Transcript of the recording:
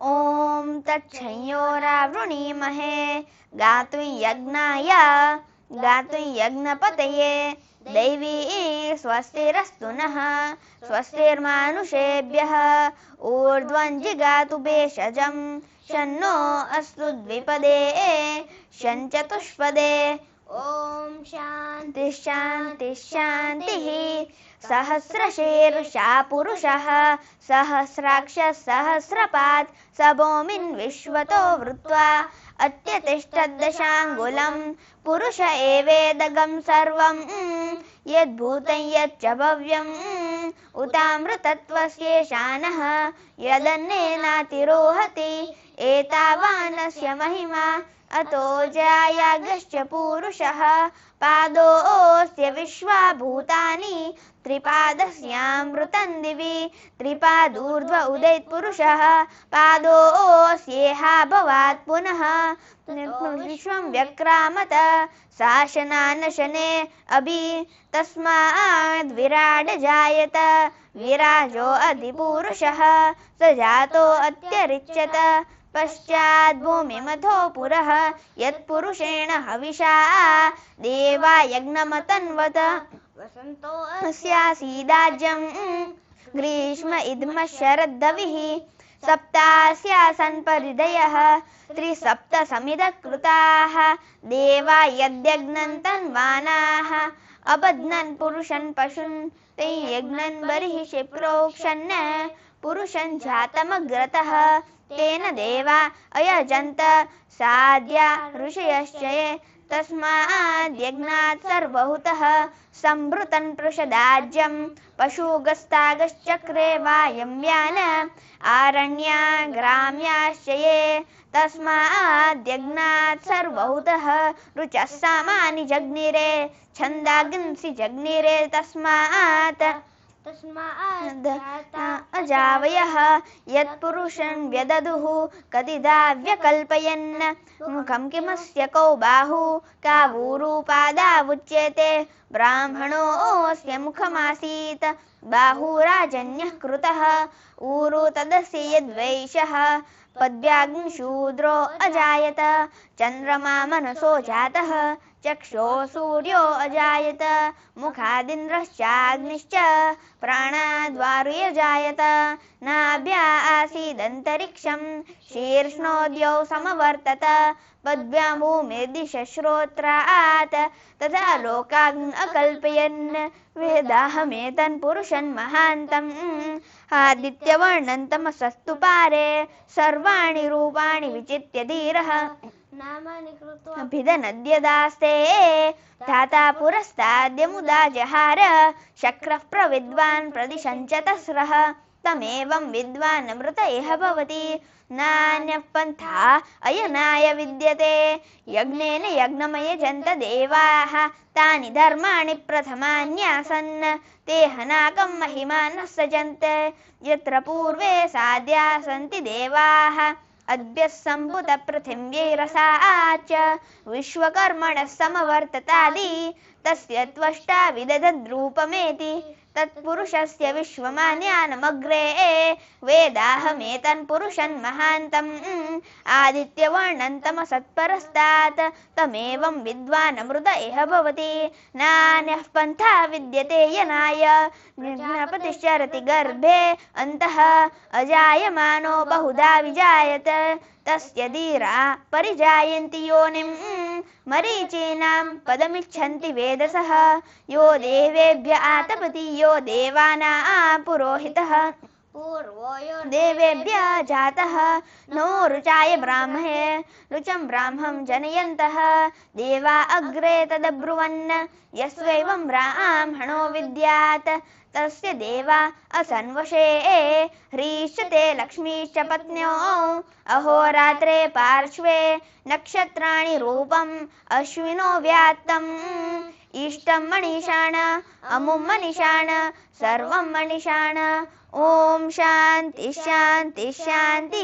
ॐ तच्छंयोरावृणीमहे गातुं यज्ञपतये दैवी स्वस्तिरस्तु नः स्वस्तिर्मानुषेभ्यः ऊर्ध्वं जिगातु भेषजं शन्नो अस्तु द्विपदे शञ्चतुष्पदे ॐ शान्ति शान्ति शान्तिः सहस्रशीर्षा पुरुषः सहस्राक्षः सहस्रपात् स भूमिन् विश्वतो वृत्वा अत्यतिष्ठद्दशाङ्गुलं पुरुष एवेदगं सर्वं यद्भूतं यच्च भव्यं उतामृतत्वस्येषानः यदन्नेनातिरोहति एतावानस्य महिमा अतो जायागश्च पुरुषः पादोऽस्य विश्वा भूतानि त्रिपादस्यामृतं दिवि त्रिपादूर्ध्व उदैत् पुरुषः पादोऽस्येहा भवात् पुनः विश्वं व्यक्रामत शासनानशने अभि तस्माद् विराड जायत विराजो अधिपुरुषः स जातो अत्यरिच्यत पश्चात् भूमिमथो पुरः यत्पुरुषेण हविषा देवा यज्ञमतन्वत वसन्तो अस्यासीदाज्यं ग्रीष्म इदम शरद्दविः सप्तास्यासन् परिदयः त्रिसप्त समिदकृताः देवा यद्यज्ञन् तन्वानाः अबध्नन् पुरुषन् पशुन् ते यज्ञन् बर्हिषि प्रोक्षन् पुरुषं जातमग्रतः तेन देवा अयजन्त साद्या ऋषयश्च ये तस्माद् यज्ञात् सर्वहुतः संभृतन् पृषदाज्यं पशुगस्तागश्चक्रे वायम्यान आरण्या ग्राम्याश्च ये तस्माद् यज्ञात् सर्वहुतः रुचः सामानि जग्निरे छन्दांसि जग्निरे तस्मात् अजावयः यत्पुरुषं व्यददुः कतिधा व्यकल्पयन् मुखं किमस्य कौ बाहु का ऊरुपादावुच्यते ब्राह्मणोऽस्य मुखमासीत् बाहुराजन्यः कृतः ऊरु तदस्य यद्वैशः पद्व्याग्निशूद्रो अजायत चन्द्रमा मनसो जातः चक्षो सूर्यो अजायत मुखादिन्द्रश्चाग्निश्च प्राणाद्वायुर्जायत नाभ्या आसीदन्तरिक्षं शीर्ष्णोद्यौ समवर्तत पद्भ्यां भूमिर्दिशश्रोत्रात् तथा लोकाग्न् अकल्पयन् वेदाहमेतन् पुरुषन् महान्तम् आदित्यवर्णं तमसस्तु पारे सर्वाणि रूपाणि विचित्य धीरः अभिदनद्यदास्ते धाता पुरस्ताद्यमुदा जहार शक्रः प्रविद्वान् प्रदिशञ्च तस्रः तमेवं विद्वान् अमृत इह भवति नान्यः पन्था अयनाय विद्यते यज्ञेन यज्ञमयजन्त देवाः तानि धर्माणि प्रथमान्यासन् ते हनाकं महिमानः सजन्त यत्र पूर्वे साद्या सन्ति देवाः अद्य सम्भुत पृथिव्यै च विश्वकर्मणः समवर्ततादि तस्य त्वष्टा विदधद्रूपमेति तत्पुरुषस्य विश्वमान्यानमग्रे वेदाहमेतन् पुरुषन् महान्तम् आदित्यवर्णं तमसत्परस्तात् तमेवं विद्वान् अमृत इह भवति नान्यः पन्था विद्यते यनाय प्रजापतिश्चरति गर्भे अन्तः अजायमानो बहुधा विजायत तस्य धीरा परिजायन्ति योनिं मरीचीनां पदमिच्छन्ति वेदसः यो देवेभ्य आतपति यो देवानां पुरोहितः पूर्वो यो देवेभ्य जातः नो रुचाय ब्राह्मणे रुचं ब्राह्मं जनयन्तः देवा अग्रे तदब्रुवन् यस्वैवं ब्राह्मणो विद्यात् तस्य देवा असन्वशे ह्रीश्चते लक्ष्मीश्च पत्न्यो अहोरात्रे पार्श्वे नक्षत्राणि रूपम् अश्विनो व्यात्तम् इष्टं मणिषाण अमुं मणिषाण सर्वं मणिषाण। ओम शांति शांति शांति।